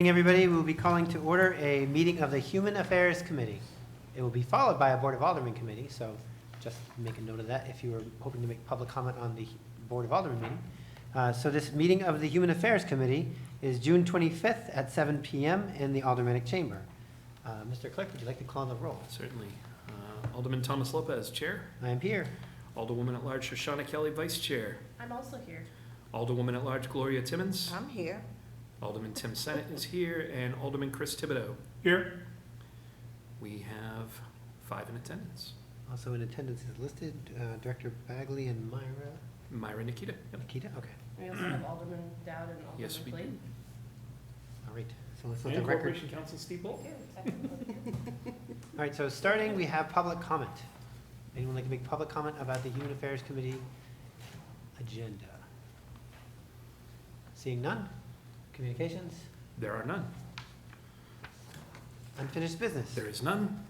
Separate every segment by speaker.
Speaker 1: Everybody, we'll be calling to order a meeting of the Human Affairs Committee. It will be followed by a Board of Aldermen committee, so just make a note of that if you were hoping to make public comment on the Board of Aldermen meeting. So this meeting of the Human Affairs Committee is June 25th at 7 p.m. in the Aldermanic Chamber. Mr. Clerk, would you like to call the roll?
Speaker 2: Certainly. Alderman Thomas Lopez, Chair.
Speaker 1: I am here.
Speaker 2: Alderwoman at Large Shoshana Kelly, Vice Chair.
Speaker 3: I'm also here.
Speaker 2: Alderwoman at Large Gloria Timmons.
Speaker 3: I'm here.
Speaker 2: Alderman Tim Senate is here, and Alderman Chris Thibodeau.
Speaker 4: Here.
Speaker 2: We have 5 in attendance.
Speaker 1: Also in attendance is listed Director Bagley and
Speaker 2: Myra Nikita. Yep.
Speaker 1: Nikita. Okay.
Speaker 3: We also have Alderman Dowd and Alderman
Speaker 2: Yes, we do.
Speaker 3: Clayton.
Speaker 1: All right. So let's let
Speaker 4: And
Speaker 1: the record.
Speaker 4: Corporation Counsel Steve Bolt.
Speaker 1: All right. So starting, we have public comment. Anyone like to make public comment about the Human Affairs Committee agenda? Seeing none. Communications?
Speaker 2: There are none.
Speaker 1: Unfinished business?
Speaker 2: There is none.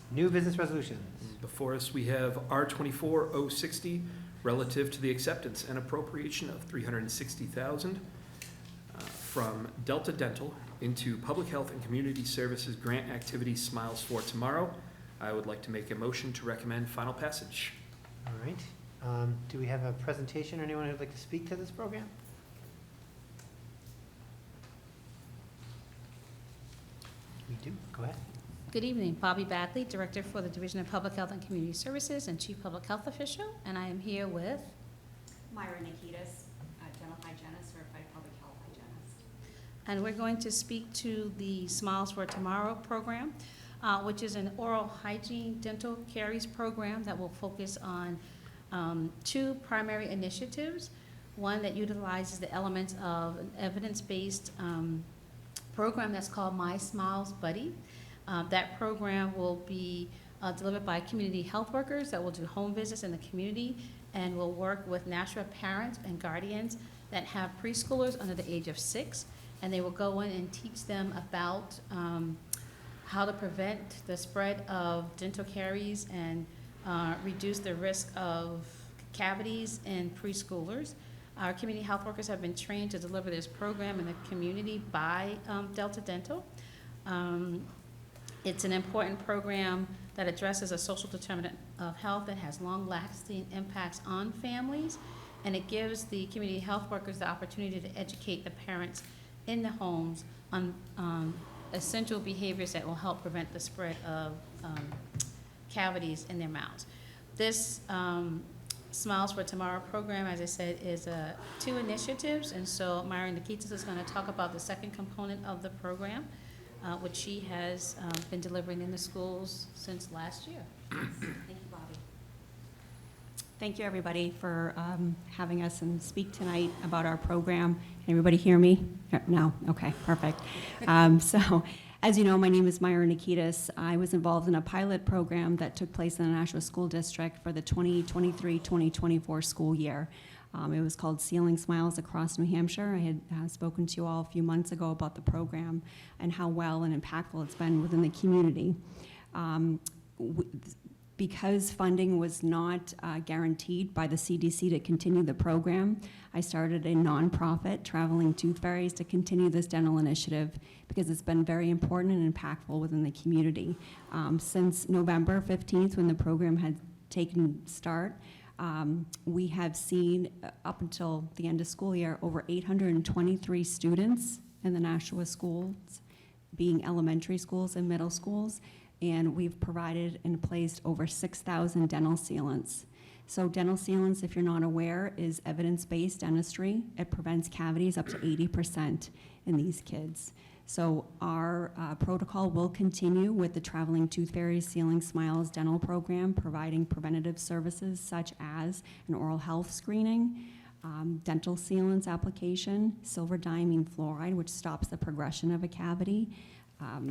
Speaker 1: New business resolutions?
Speaker 2: Before us, we have R-24-060 relative to the acceptance and appropriation of $360,000 from Delta Dental into Public Health and Community Services Grant Activity Smiles for Tomorrow. I would like to make a motion to recommend final passage.
Speaker 1: All right. Do we have a presentation or anyone who'd like to speak to this program? We do. Go ahead.
Speaker 5: Good evening. Bobby Bagley, Director for the Division of Public Health and Community Services and Chief Public Health Official, and I am here with
Speaker 6: Myra Nikitas, dental hygienist, certified public health hygienist.
Speaker 5: and we're going to speak to the Smiles for Tomorrow program, which is an oral hygiene dental caries program that will focus on 2 primary initiatives. One that utilizes the elements of an evidence-based program that's called My Smiles Buddy. That program will be delivered by community health workers that will do home visits in the community and will work with natural parents and guardians that have preschoolers under the age of 6. And they will go in and teach them about how to prevent the spread of dental caries and reduce the risk of cavities in preschoolers. Our community health workers have been trained to deliver this program in the community by Delta Dental. It's an important program that addresses a social determinant of health that has long-lasting impacts on families, and it gives the community health workers the opportunity to educate the parents in the homes on essential behaviors that will help prevent the spread of cavities in their mouths. This Smiles for Tomorrow program, as I said, is 2 initiatives, and so Myra Nikitas is going to talk about the second component of the program, which she has been delivering in the schools since last year.
Speaker 6: Thank you, Bobby. Thank you, everybody, for having us and speak tonight about our program. Can everybody hear me? No? Okay, perfect. So, as you know, my name is Myra Nikitas. I was involved in a pilot program that took place in the Nashua School District for the 2023-2024 school year. It was called Sealing Smiles Across New Hampshire. I had spoken to you all a few months ago about the program and how well and impactful it's been within the community. Because funding was not guaranteed by the CDC to continue the program, I started a nonprofit, Traveling Tooth Fairies, to continue this dental initiative because it's been very important and impactful within the community. Since November 15th, when the program had taken start, we have seen, up until the end of school year, over 823 students in the Nashua schools, being elementary schools and middle schools, and we've provided and placed over 6,000 dental sealants. So dental sealants, if you're not aware, is evidence-based dentistry. It prevents cavities up to 80% in these kids. So our protocol will continue with the Traveling Tooth Fairies Sealing Smiles dental program, providing preventative services such as an oral health screening, dental sealants application, silver diamine fluoride, which stops the progression of a cavity,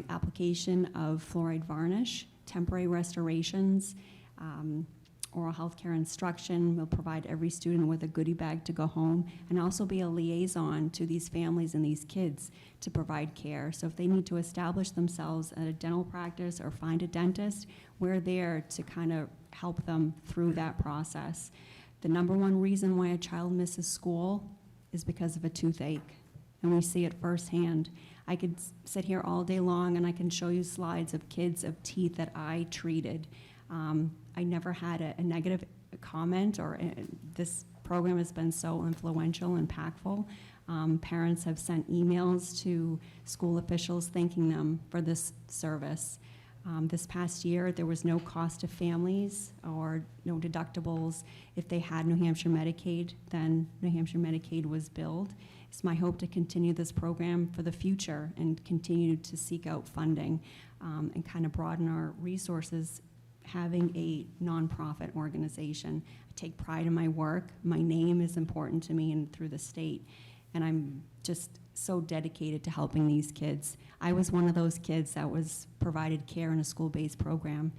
Speaker 6: application of fluoride varnish, temporary restorations, oral health care instruction. We'll provide every student with a goodie bag to go home and also be a liaison to these families and these kids to provide care. So if they need to establish themselves at a dental practice or find a dentist, we're there to kind of help them through that process. The #1 reason why a child misses school is because of a toothache, and we see it firsthand. I could sit here all day long and I can show you slides of kids of teeth that I treated. I never had a negative comment, or this program has been so influential, impactful. Parents have sent emails to school officials thanking them for this service. This past year, there was no cost to families or no deductibles. If they had New Hampshire Medicaid, then New Hampshire Medicaid was billed. It's my hope to continue this program for the future and continue to seek out funding and kind of broaden our resources having a nonprofit organization. I take pride in my work. My name is important to me and through the state. And I'm just so dedicated to helping these kids. I was one of those kids that was provided care in a school-based program.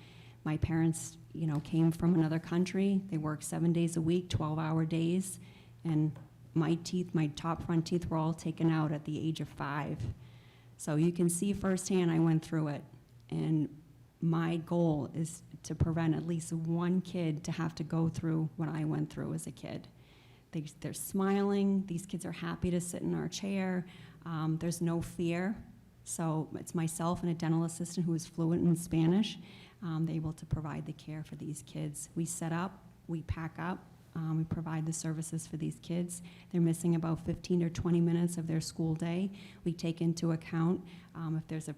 Speaker 6: My parents, came from another country. They worked 7 days a week, 12-hour days, and my top front teeth were all taken out at the age of 5. So you can see firsthand I went through it. And my goal is to prevent at least one kid to have to go through what I went through as a kid. They're smiling. These kids are happy to sit in our chair. There's no fear. So it's myself and a dental assistant who is fluent in Spanish. They're able to provide the care for these kids. We set up, we pack up, we provide the services for these kids. They're missing about 15 or 20 minutes of their school day. We take into account if there's a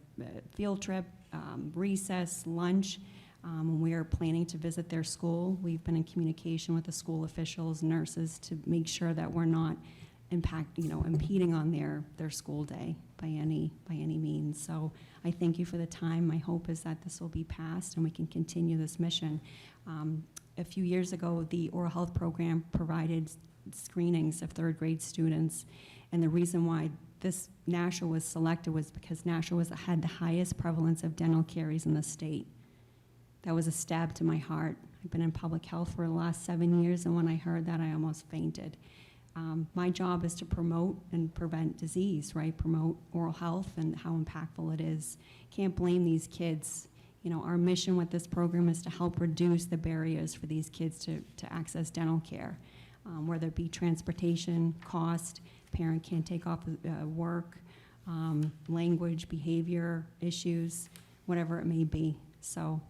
Speaker 6: field trip, recess, lunch. When we are planning to visit their school, we've been in communication with the school officials, nurses, to make sure that we're not impeding on their school day by any means. So I thank you for the time. My hope is that this will be passed and we can continue this mission. A few years ago, the oral health program provided screenings of third grade students, and the reason why this Nashua was selected was because Nashua had the highest prevalence of dental caries in the state. That was a stab to my heart. I've been in public health for the last 7 years, and when I heard that, I almost fainted. My job is to promote and prevent disease, right? Promote oral health and how impactful it is. Can't blame these kids. Our mission with this program is to help reduce the barriers for these kids to access dental care, whether it be transportation, cost, parent can't take off work, language, behavior issues, whatever it may be. So,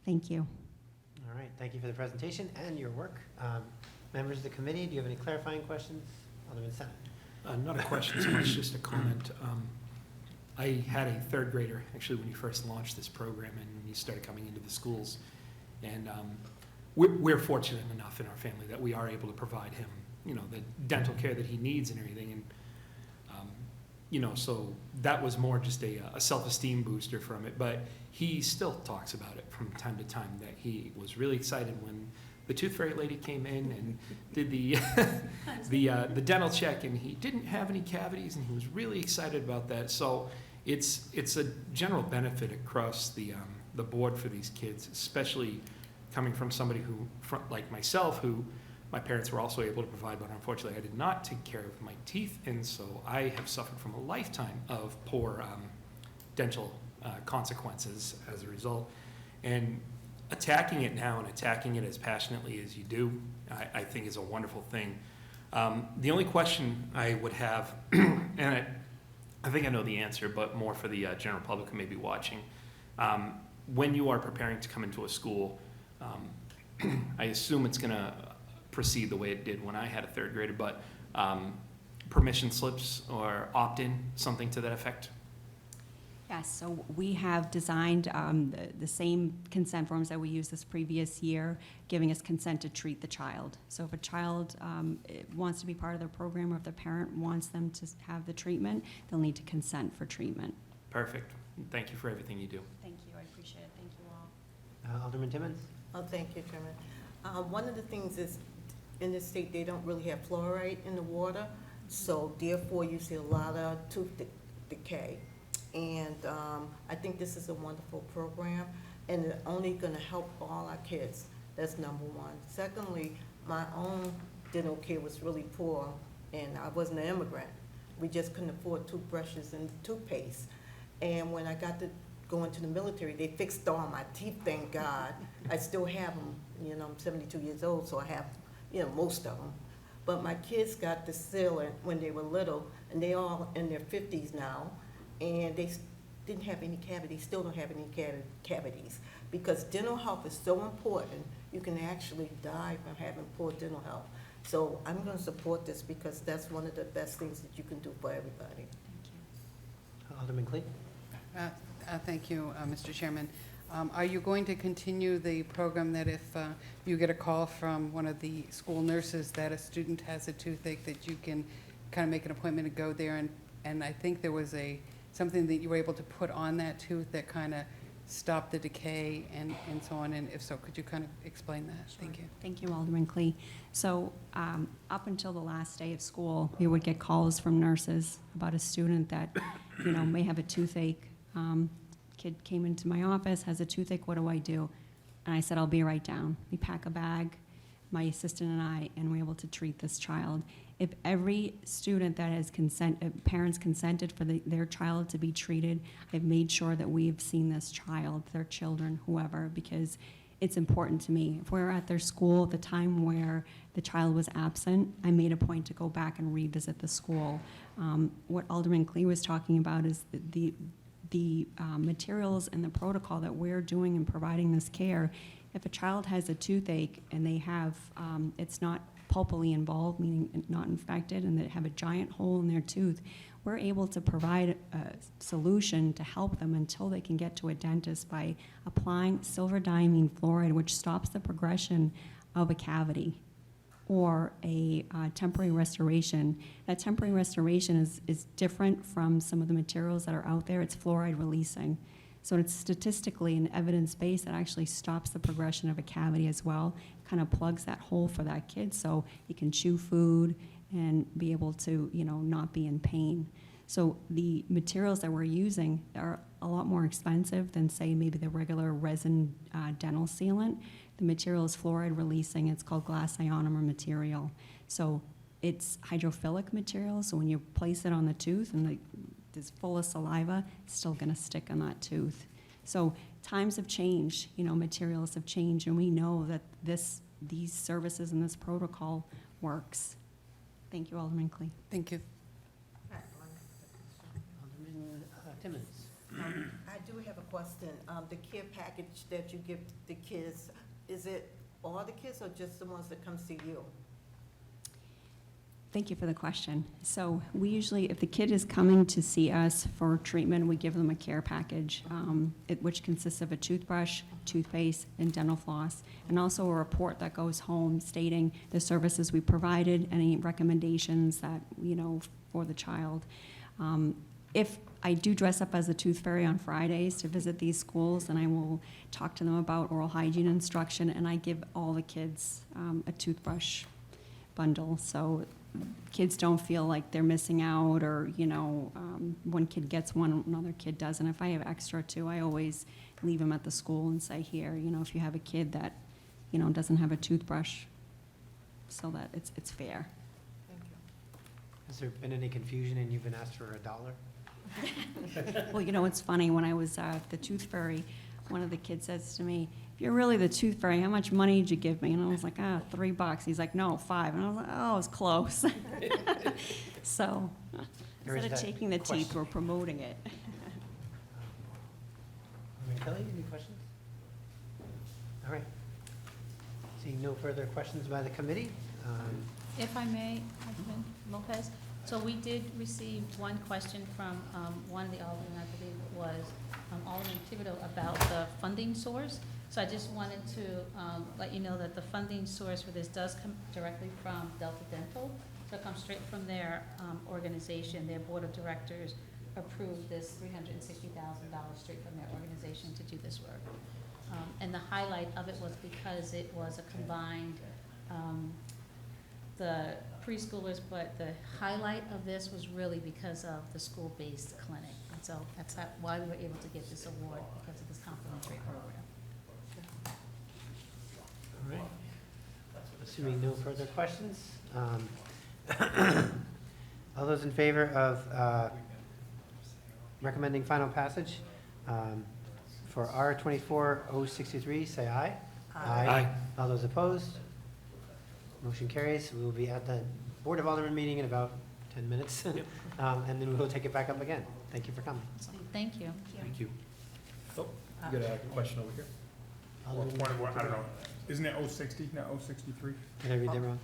Speaker 6: thank you.
Speaker 1: All right, thank you for the presentation and your work. Members of the committee, do you have any clarifying questions? Alderman Senate.
Speaker 2: Not a question so much, just a comment. I had a third grader, actually, when you first launched this program and he started coming into the schools. And we're fortunate enough in our family that we are able to provide him, the dental care that he needs and everything. And, so that was more just a self-esteem booster from it. But he still talks about it from time to time, that he was really excited when the tooth fairy lady came in and did the dental check, and he didn't have any cavities, and he was really excited about that. So it's a general benefit across the board for these kids, especially coming from somebody like myself, who my parents were also able to provide, but unfortunately I did not take care of my teeth, and so I have suffered from a lifetime of poor dental consequences as a result. And attacking it now and attacking it as passionately as you do, I think is a wonderful thing. The only question I would have, and I think I know the answer, but more for the general public who may be watching, when you are preparing to come into a school, I assume it's going to proceed the way it did when I had a third grader, but permission slips or opt-in, something to that effect?
Speaker 6: Yes, so we have designed the same consent forms that we used this previous year, giving us consent to treat the child. So if a child wants to be part of the program, or if the parent wants them to have the treatment, they'll need to consent for treatment.
Speaker 2: Perfect. Thank you for everything you do.
Speaker 5: Thank you, I appreciate it. Thank you all.
Speaker 1: Alderman Timmons?
Speaker 4: Oh, thank you, Chairman. One of the things is, in this state, they don't really have fluoride in the water, so therefore you see a lot of tooth decay. And I think this is a wonderful program, and it's only going to help all our kids. That's number one. Secondly, my own dental care was really poor, and I wasn't an immigrant. We just couldn't afford toothbrushes and toothpaste. And when I got to go into the military, they fixed all my teeth, thank God. I still have them. I'm 72 years old, so I have, most of them. But my kids got the sealant when they were little, and they all in their 50s now. and didn't have any cavities, still don't have any cavities. Because dental health is so important, you can actually die from having poor dental health. So I'm going to support this because that's one of the best things that you can do for everybody.
Speaker 1: Alderman Clee?
Speaker 7: Thank you, Mr. Chairman. Are you going to continue the program that if you get a call from one of the school nurses that a student has a toothache, that you can kind of make an appointment to go there? And I think there was something that you were able to put on that tooth that kind of stopped the decay and so on. And if so, could you kind of explain that? Thank you.
Speaker 6: Thank you, Alderman Clee. So up until the last day of school, we would get calls from nurses about a student that, may have a toothache. Kid came into my office, has a toothache, what do I do? And I said, I'll be right down. We pack a bag, my assistant and we're able to treat this child. If every student that has parents consented for their child to be treated, I've made sure that we've seen this child, their children, whoever, because it's important to me. If we're at their school at the time where the child was absent, I made a point to go back and revisit the school. What Alderman Clee was talking about is the materials and the protocol that we're doing in providing this care. If a child has a toothache and they have, it's not pulpily involved, meaning not infected, and they have a giant hole in their tooth, we're able to provide a solution to help them until they can get to a dentist by applying silver diamine fluoride, which stops the progression of a cavity or a temporary restoration. That temporary restoration is different from some of the materials that are out there. It's fluoride releasing. So it's statistically and evidence-based that actually stops the progression of a cavity as well, kind of plugs that hole for that kid so he can chew food and be able to, not be in pain. So the materials that we're using are a lot more expensive than, say, maybe the regular resin dental sealant. The material is fluoride releasing. It's called glass ionomer material. So it's hydrophilic material, so when you place it on the tooth and it's full of saliva, it's still going to stick on that tooth. So times have changed, materials have changed, and we know that these services and this protocol works. Thank you, Alderman Clee.
Speaker 7: Thank you.
Speaker 1: Alderman Timmons?
Speaker 4: I do have a question. The care package that you give the kids, is it all the kids or just the ones that come see you?
Speaker 6: Thank you for the question. So we usually, if the kid is coming to see us for treatment, we give them a care package, which consists of a toothbrush, toothpaste, and dental floss, and also a report that goes home stating the services we provided, any recommendations that, for the child. If I do dress up as a tooth fairy on Fridays to visit these schools, and I will talk to them about oral hygiene instruction, and I give all the kids a toothbrush bundle, so kids don't feel like they're missing out, or one kid gets one, another kid doesn't. If I have extra too, I always leave them at the school and say, here, if you have a kid that doesn't have a toothbrush, so that it's fair.
Speaker 4: Thank you.
Speaker 1: Has there been any confusion and you've been asked for $1?
Speaker 6: Well, it's funny, when I was at the tooth fairy, one of the kids says to me, if you're really the tooth fairy, how much money did you give me? And I was like, $3. He's like, no, $5. And I was like, oh, it's close. So
Speaker 1: There is
Speaker 6: instead of
Speaker 1: that
Speaker 6: taking the teeth,
Speaker 1: question.
Speaker 6: we're promoting it.
Speaker 1: Alderman Kelly, any questions? All right. Seeing no further questions by the committee,
Speaker 5: If I may, Alderman Lopez, so we did receive one question from one of the aldermen, I believe it was Alderman Thibodeau, about the funding source. So I just wanted to let you know that the funding source for this does come directly from Delta Dental. So it comes straight from their organization. Their board of directors approved this $360,000 straight from their organization to do this work. And the highlight of it was because it was a combined, the preschoolers, but the highlight of this was really because of the school-based clinic. And so that's why we were able to get this award, because of this complimentary program.
Speaker 1: all right. Assuming no further questions, all those in favor of recommending final passage for R-24-063, say aye.
Speaker 2: Aye.
Speaker 1: All those opposed? Motion carries. We will be at the Board of Aldermen meeting in about 10 minutes.
Speaker 2: Yep.
Speaker 1: And then we'll take it back up again. Thank you for coming.
Speaker 5: Thank you.
Speaker 2: Thank you. Oh, you got a question over here?
Speaker 8: Or point of order, I don't know. Isn't it 060, not 063?
Speaker 1: Did I read that wrong?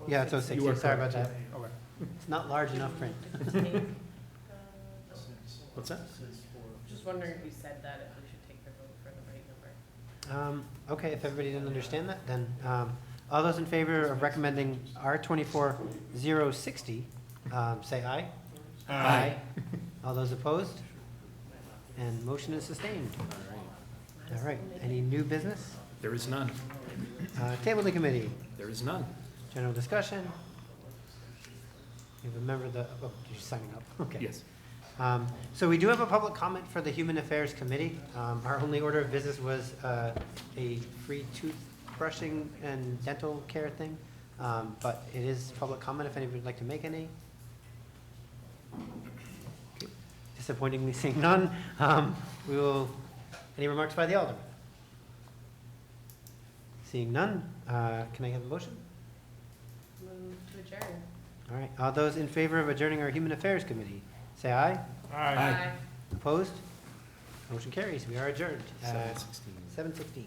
Speaker 1: Yeah, it's 060,
Speaker 2: You are
Speaker 1: sorry about
Speaker 2: correct,
Speaker 1: that.
Speaker 8: Okay.
Speaker 1: It's not large enough print.
Speaker 2: What's that?
Speaker 3: Just wondering if you said that, if we should take the vote for the right number.
Speaker 1: Okay, if everybody didn't understand that, then all those in favor of recommending R24060, say aye. Aye. All those opposed? And motion is sustained. All right, any new business?
Speaker 2: There is none.
Speaker 1: Tabling committee,
Speaker 2: There is none.
Speaker 1: general discussion. You have a member of the, oh, you're signing up, okay.
Speaker 2: Yes.
Speaker 1: So we do have a public comment for the Human Affairs Committee. Our only order of business was a free toothbrushing and dental care thing. But it is public comment if anybody would like to make any. Okay. Disappointingly seeing none. We will, any remarks by the alderman? Seeing none, can I have a motion?
Speaker 3: Move to adjourn.
Speaker 1: All right, all those in favor of adjourning our Human Affairs Committee, say aye.
Speaker 3: Aye.
Speaker 1: Opposed? Motion carries. We are adjourned at
Speaker 2: 7:16.
Speaker 1: 7:16.